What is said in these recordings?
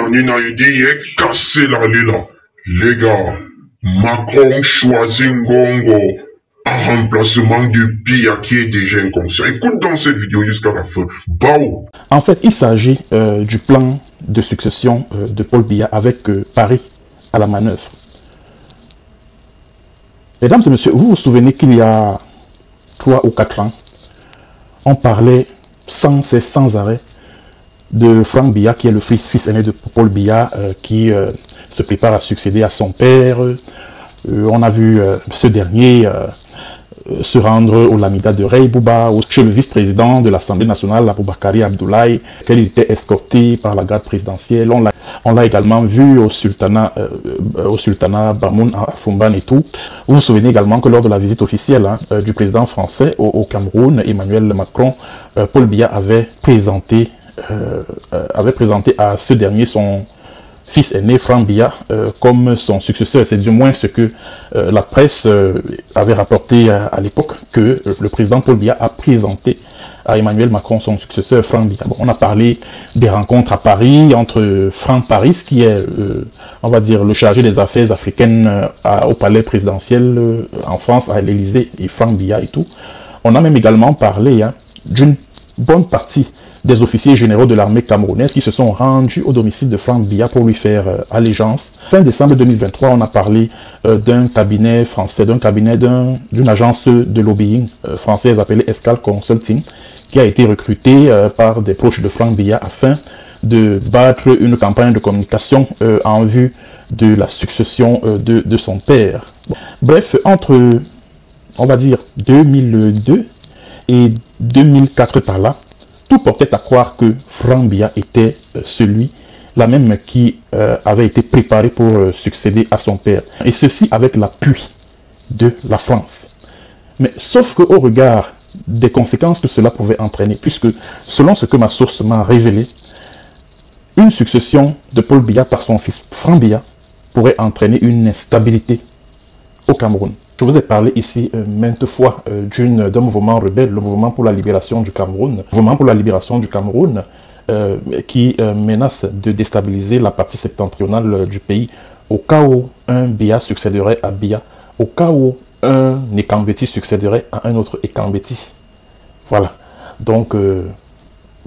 Nina Idi est cassé la lila. Les gars, Macron choisit Ngongo en remplacement de Biya qui est déjà inconscient. Écoute dans cette vidéo jusqu'à la fin. Bao. En fait, il s'agit du plan de succession de Paul Biya avec Paris à la manœuvre. Mesdames et messieurs, vous vous souvenez qu'il y a 3 ou 4 ans, on parlait sans cesse, sans arrêt, de Franck Biya, qui est le fils aîné de Paul Biya, qui se prépare à succéder à son père. On a vu ce dernier se rendre au Lamida de Rey Bouba, chez le vice-président de l'Assemblée nationale, Aboubakari Abdoulaye, qu'il était escorté par la garde présidentielle. On l'a également vu au sultanat Bamoun à Fumban et tout. Vous vous souvenez également que lors de la visite officielle du président français au Cameroun, Emmanuel Macron, Paul Biya avait présenté à ce dernier son fils aîné, Franck Biya, comme son successeur. C'est du moins ce que la presse avait rapporté à l'époque, que le président Paul Biya a présenté à Emmanuel Macron son successeur, Franck Biya. Bon, on a parlé des rencontres à Paris entre Franck Paris, qui est, on va dire, le chargé des affaires africaines au palais présidentiel en France, à l'Élysée, et Franck Biya et tout. On a même également parlé d'une bonne partie des officiers généraux de l'armée camerounaise qui se sont rendus au domicile de Franck Biya pour lui faire allégeance. Fin décembre 2023, on a parlé d'un cabinet français, d'une agence de lobbying française appelée Escal Consulting, qui a été recrutée par des proches de Franck Biya afin de battre une campagne de communication en vue de la succession de son père. Bon. Bref, entre, on va dire, 2002 et 2004 par là, tout portait à croire que Franck Biya était celui-là même qui avait été préparé pour succéder à son père. Et ceci avec l'appui de la France. Mais sauf qu'au regard des conséquences que cela pouvait entraîner, puisque selon ce que ma source m'a révélé, une succession de Paul Biya par son fils Franck Biya pourrait entraîner une instabilité au Cameroun. Je vous ai parlé ici maintes fois d'un mouvement rebelle, le mouvement pour la libération du Cameroun. Le mouvement pour la libération du Cameroun qui menace de déstabiliser la partie septentrionale du pays au cas où un Biya succéderait à Biya, au cas où un Ekambeti succéderait à un autre Ekambeti. Voilà. Donc,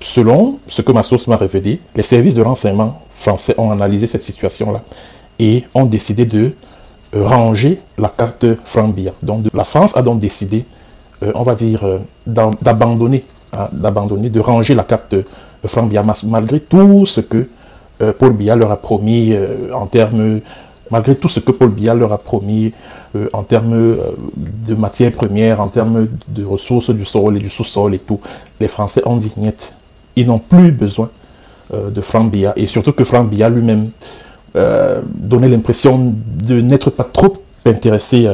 selon ce que ma source m'a révélé, les services de renseignement français ont analysé cette situation-là et ont décidé de ranger la carte Franck Biya. Donc la France a donc décidé, on va dire, d'abandonner, de ranger la carte Franck Biya, malgré tout ce que Paul Biya leur a promis en termes, malgré tout ce que Paul Biya leur a promis en termes de matières premières, en termes de ressources du sol et du sous-sol et tout. Les Français ont dit niet. Ils n'ont plus besoin de Franck Biya, et surtout que Franck Biya lui-même donner l'impression de n'être pas trop intéressé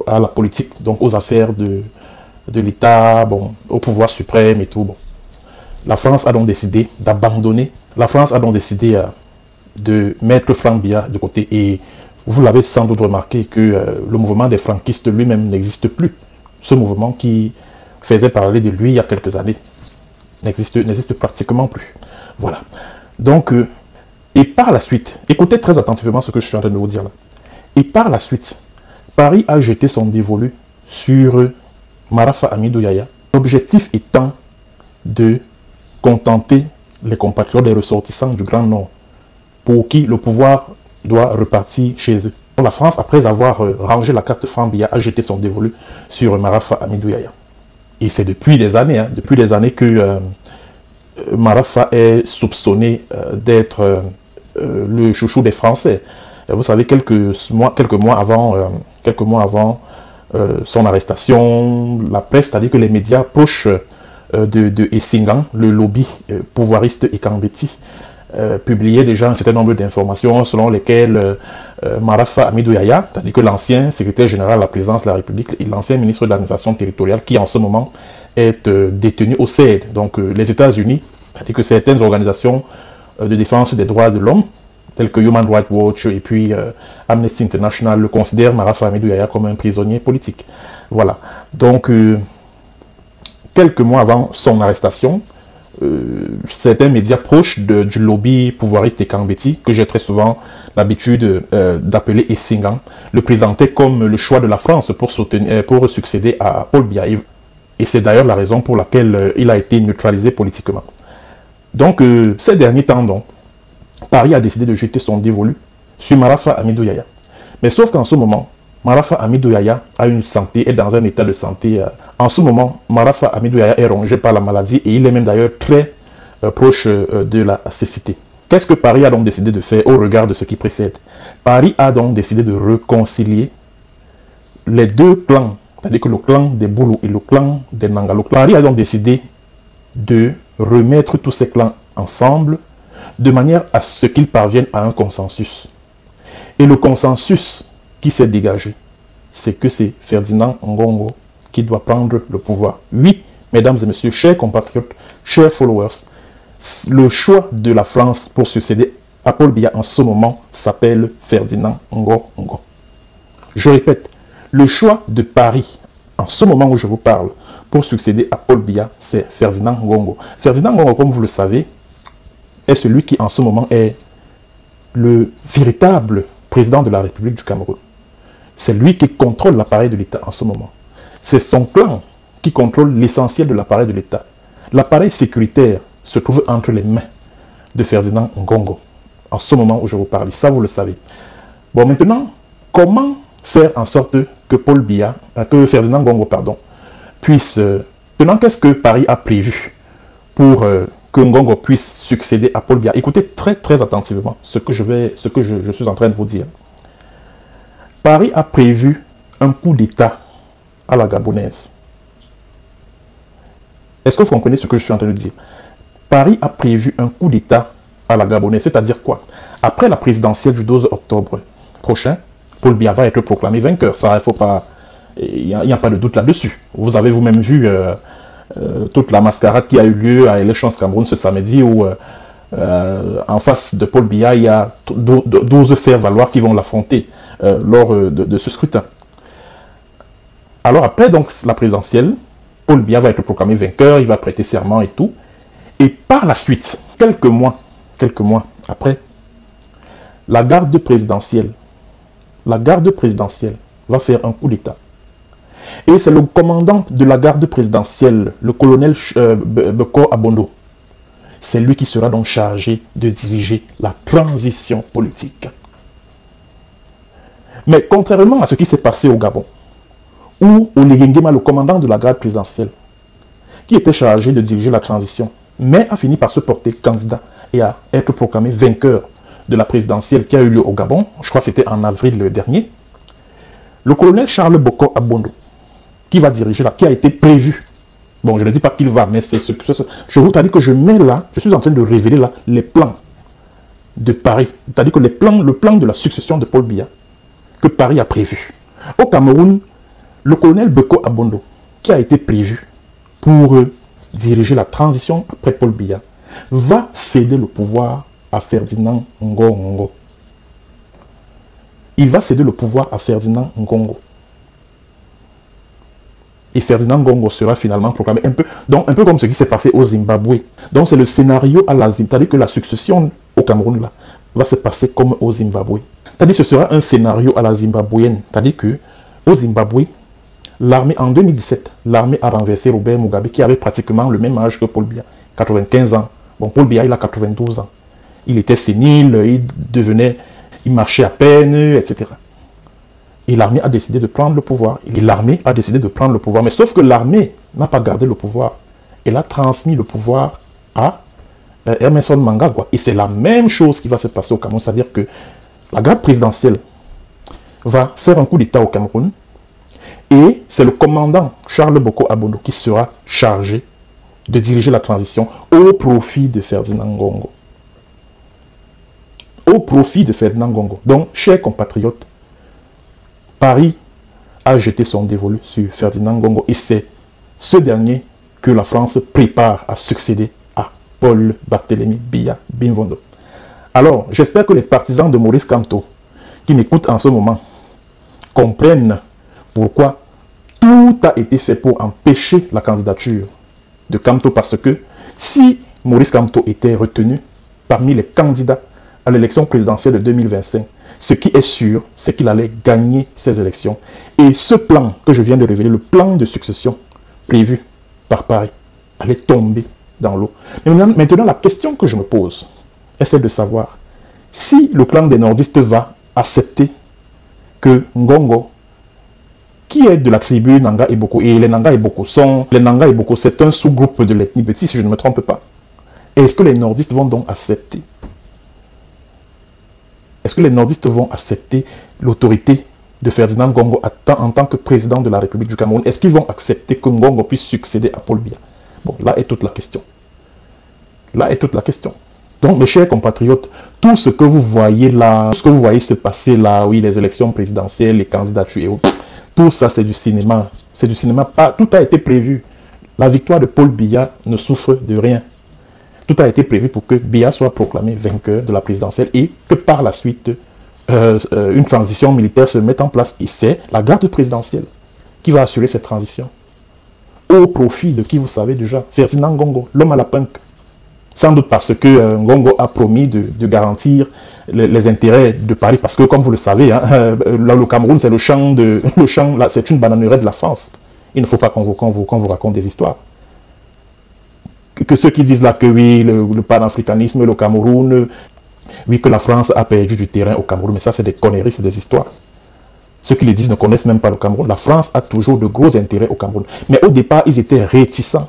à la politique, donc aux affaires de l'État, bon, au pouvoir suprême et tout. Bon. La France a donc décidé d'abandonner, la France a donc décidé de mettre Franck Biya de côté, et vous l'avez sans doute remarqué que le mouvement des franquistes lui-même n'existe plus. Ce mouvement qui faisait parler de lui il y a quelques années n'existe pratiquement plus. Voilà. Donc, et par la suite, écoutez très attentivement ce que je suis en train de vous dire là. Et par la suite, Paris a jeté son dévolu sur Marafa Hamidou Yahya. L'objectif étant de contenter les compatriotes, les ressortissants du Grand Nord, pour qui le pouvoir doit repartir chez eux. La France, après avoir rangé la carte Franck Biya, a jeté son dévolu sur Marafa Hamidou Yahya. Et c'est depuis des années, que Marafa est soupçonné d'être le chouchou des Français. Vous savez, quelques mois avant son arrestation, la presse, c'est-à-dire que les médias proches de Essingan, le lobby pouvoiriste Ekambeti, publiaient déjà un certain nombre d'informations selon lesquelles Marafa Hamidou Yahya, c'est-à-dire que l'ancien secrétaire général à la présidence de la République et l'ancien ministre de l'administration territoriale, qui en ce moment est détenu au CED, donc les États-Unis, c'est-à-dire que certaines organisations de défense des droits de l'homme, tels que Human Rights Watch et puis Amnesty International, le considèrent Marafa Hamidou Yahya comme un prisonnier politique. Voilà. Donc, quelques mois avant son arrestation, certains médias proches du lobby pouvoiriste et Kambeti, que j'ai très souvent l'habitude d'appeler Essingan, le présentaient comme le choix de la France pour succéder à Paul Biya. Et c'est d'ailleurs la raison pour laquelle il a été neutralisé politiquement. Donc, ces derniers temps, donc, Paris a décidé de jeter son dévolu sur Marafa Hamidou Yahya. Mais sauf qu'en ce moment, Marafa Hamidou Yahya a une santé, est dans un état de santé. En ce moment, Marafa Hamidou Yahya est rongé par la maladie et il est même d'ailleurs très proche de la cécité. Qu'est-ce que Paris a donc décidé de faire au regard de ce qui précède? Paris a donc décidé de réconcilier les deux clans, c'est-à-dire que le clan des Boulou et le clan des Nangalo. Paris a donc décidé de remettre tous ces clans ensemble de manière à ce qu'ils parviennent à un consensus. Et le consensus qui s'est dégagé, c'est que c'est Ferdinand Ngongo qui doit prendre le pouvoir. Oui, mesdames et messieurs, chers compatriotes, chers followers, le choix de la France pour succéder à Paul Biya en ce moment s'appelle Ferdinand Ngongo. Je répète, le choix de Paris en ce moment où je vous parle pour succéder à Paul Biya, c'est Ferdinand Ngongo. Ferdinand Ngongo, comme vous le savez, est celui qui en ce moment est le véritable président de la République du Cameroun. C'est lui qui contrôle l'appareil de l'État en ce moment. C'est son clan qui contrôle l'essentiel de l'appareil de l'État. L'appareil sécuritaire se trouve entre les mains de Ferdinand Ngongo en ce moment où je vous parle. Ça, vous le savez. Bon, maintenant, comment faire en sorte que Ferdinand Ngongo, puisse... Maintenant, qu'est-ce que Paris a prévu pour que Ngongo puisse succéder à Paul Biya? Écoutez très très attentivement ce que je suis en train de vous dire. Paris a prévu un coup d'État à la gabonaise. Est-ce que vous comprenez ce que je suis en train de dire? Paris a prévu un coup d'État à la gabonaise, c'est-à-dire quoi? Après la présidentielle du 12 octobre prochain, Paul Biya va être proclamé vainqueur. Ça, il n'y a pas de doute là-dessus. Vous avez vous-même vu toute la mascarade qui a eu lieu à Élections Cameroun ce samedi où en face de Paul Biya, il y a 12 faire-valoir qui vont l'affronter lors de ce scrutin. Alors après donc la présidentielle, Paul Biya va être proclamé vainqueur, il va prêter serment et tout. Et par la suite, quelques mois après, la garde présidentielle va faire un coup d'État. Et c'est le commandant de la garde présidentielle, le colonel Beko Abondo. C'est lui qui sera donc chargé de diriger la transition politique. Mais contrairement à ce qui s'est passé au Gabon, où Oligui Nguema, le commandant de la garde présidentielle, qui était chargé de diriger la transition, mais a fini par se porter candidat et à être proclamé vainqueur de la présidentielle qui a eu lieu au Gabon, je crois que c'était en avril dernier, le colonel Charles Beko Abondo, qui va diriger là, qui a été prévu. Bon, je ne dis pas qu'il va, mais c'est ce que je vous dis que je mets là, je suis en train de révéler là les plans de Paris, c'est-à-dire que le plan de la succession de Paul Biya que Paris a prévu. Au Cameroun, le colonel Beko Abondo, qui a été prévu pour diriger la transition après Paul Biya, va céder le pouvoir à Ferdinand Ngongo. Il va céder le pouvoir à Ferdinand Ngongo. Et Ferdinand Ngongo sera finalement proclamé un peu comme ce qui s'est passé au Zimbabwe. Donc c'est le scénario à la Zimbabwe, c'est-à-dire que la succession au Cameroun là, va se passer comme au Zimbabwe. C'est-à-dire que ce sera un scénario à la zimbabwéenne. C'est-à-dire que au Zimbabwe, l'armée, en 2017, l'armée a renversé Robert Mugabe qui avait pratiquement le même âge que Paul Biya, 95 ans. Bon, Paul Biya, il a 92 ans. Il était sénile, il marchait à peine, etc. Et l'armée a décidé de prendre le pouvoir. Mais sauf que l'armée n'a pas gardé le pouvoir. Elle a transmis le pouvoir à Emmerson Mnangagwa. Et c'est la même chose qui va se passer au Cameroun. C'est-à-dire que la garde présidentielle va faire un coup d'État au Cameroun. Et c'est le commandant Charles Beko Abondo qui sera chargé de diriger la transition au profit de Ferdinand Ngongo. Au profit de Ferdinand Ngongo. Donc, chers compatriotes, Paris a jeté son dévolu sur Ferdinand Ngongo et c'est ce dernier que la France prépare à succéder à Paul Barthélémy Biya Bimvondo. Alors, j'espère que les partisans de Maurice Kamto qui m'écoutent en ce moment comprennent pourquoi tout a été fait pour empêcher la candidature de Kamto, parce que si Maurice Kamto était retenu parmi les candidats à l'élection présidentielle de 2025. Ce qui est sûr, c'est qu'il allait gagner ces élections. Et ce plan que je viens de révéler, le plan de succession prévu par Paris, allait tomber dans l'eau. Maintenant, la question que je me pose est celle de savoir si le clan des nordistes va accepter que Ngongo, qui est de la tribu Nanga Eboko, et les Nanga Eboko c'est un sous-groupe de l'ethnie Beti, si je ne me trompe pas. Est-ce que les nordistes vont donc accepter? Est-ce que les nordistes vont accepter l'autorité de Ferdinand Ngongo en tant que président de la République du Cameroun? Est-ce qu'ils vont accepter que Ngongo puisse succéder à Paul Biya? Bon, là est toute la question. Là est toute la question. Donc, mes chers compatriotes, tout ce que vous voyez là, tout ce que vous voyez se passer là, oui, les élections présidentielles, les candidatures et autres, tout ça, c'est du cinéma. C'est du cinéma. Tout a été prévu. La victoire de Paul Biya ne souffre de rien. Tout a été prévu pour que Biya soit proclamé vainqueur de la présidentielle et que par la suite, une transition militaire se mette en place. Et c'est la garde présidentielle qui va assurer cette transition. Au profit de qui vous savez déjà, Ferdinand Ngongo, l'homme à la punk. Sans doute parce que Ngongo a promis de garantir les intérêts de Paris. Parce que, comme vous le savez, hein, là, le Cameroun, c'est c'est une bananerie de la France. Il ne faut pas qu'on vous raconte des histoires. Que ceux qui disent là que oui, le panafricanisme, le Cameroun, oui, que la France a perdu du terrain au Cameroun, mais ça, c'est des conneries, c'est des histoires. Ceux qui les disent ne connaissent même pas le Cameroun. La France a toujours de gros intérêts au Cameroun. Mais au départ, ils étaient réticents.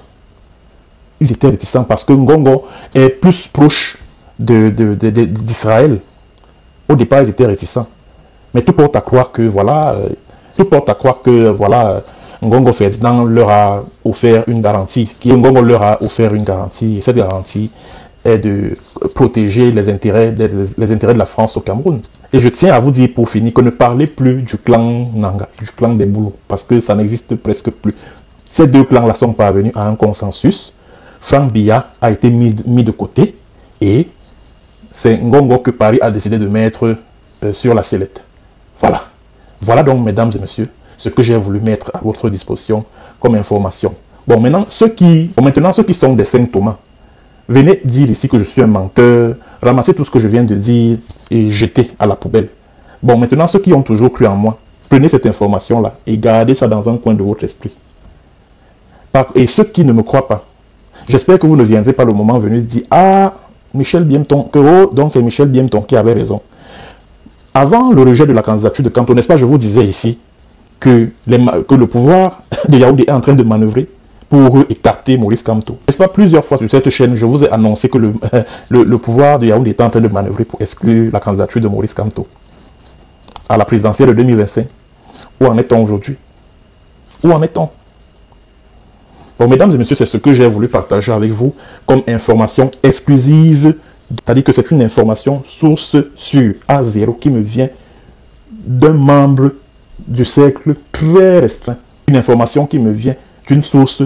Ils étaient réticents parce que Ngongo est plus proche d'Israël. Au départ, ils étaient réticents. Mais tout porte à croire que, voilà, Ngongo Ferdinand leur a offert une garantie. Ngongo leur a offert une garantie. Et cette garantie est de protéger les intérêts de la France au Cameroun. Et je tiens à vous dire pour finir que ne parlez plus du clan Nanga, du clan des Boulous, parce que ça n'existe presque plus. Ces deux clans-là sont parvenus à un consensus. Franck Biya a été mis de côté et c'est Ngongo que Paris a décidé de mettre sur la sellette. Voilà. Voilà donc, mesdames et messieurs, ce que j'ai voulu mettre à votre disposition comme information. Bon, maintenant, ceux qui sont des Saint Thomas, venez dire ici que je suis un menteur, ramassez tout ce que je viens de dire et jetez à la poubelle. Bon, maintenant, ceux qui ont toujours cru en moi, prenez cette information-là et gardez ça dans un coin de votre esprit. Et ceux qui ne me croient pas, j'espère que vous ne viendrez pas le moment venu de dire « Ah, Michel Biemton, donc c'est Michel Biemton qui avait raison. » Avant le rejet de la candidature de Kamto, n'est-ce pas, je vous disais ici que le pouvoir de Yaoundé est en train de manœuvrer pour écarter Maurice Kamto. N'est-ce pas, plusieurs fois sur cette chaîne, je vous ai annoncé que le pouvoir de Yaoundé est en train de manœuvrer pour exclure la candidature de Maurice Kamto à la présidentielle de 2025. Où en est-on aujourd'hui? Où en est-on? Bon, mesdames et messieurs, c'est ce que j'ai voulu partager avec vous comme information exclusive. C'est-à-dire que c'est une information source sûre, A0, qui me vient d'un membre du cercle très restreint. Une information qui me vient d'une source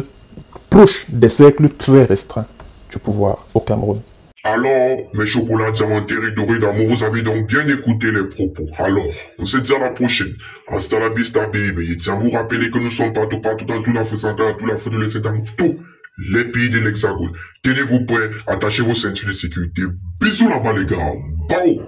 proche des cercles très restreints du pouvoir au Cameroun. Alors, mes chocolats diamantés et dorés d'amour, vous avez donc bien écouté les propos. Alors, on se dit à la prochaine. Hasta la vista, baby. Et tiens, vous rappelez que nous sommes partout dans tout l'Afrique centrale, tout l'Afrique de l'Est, dans tous les pays de l'Hexagone. Tenez-vous prêts, attachez vos ceintures de sécurité. Bisous là-bas, les gars. Bao!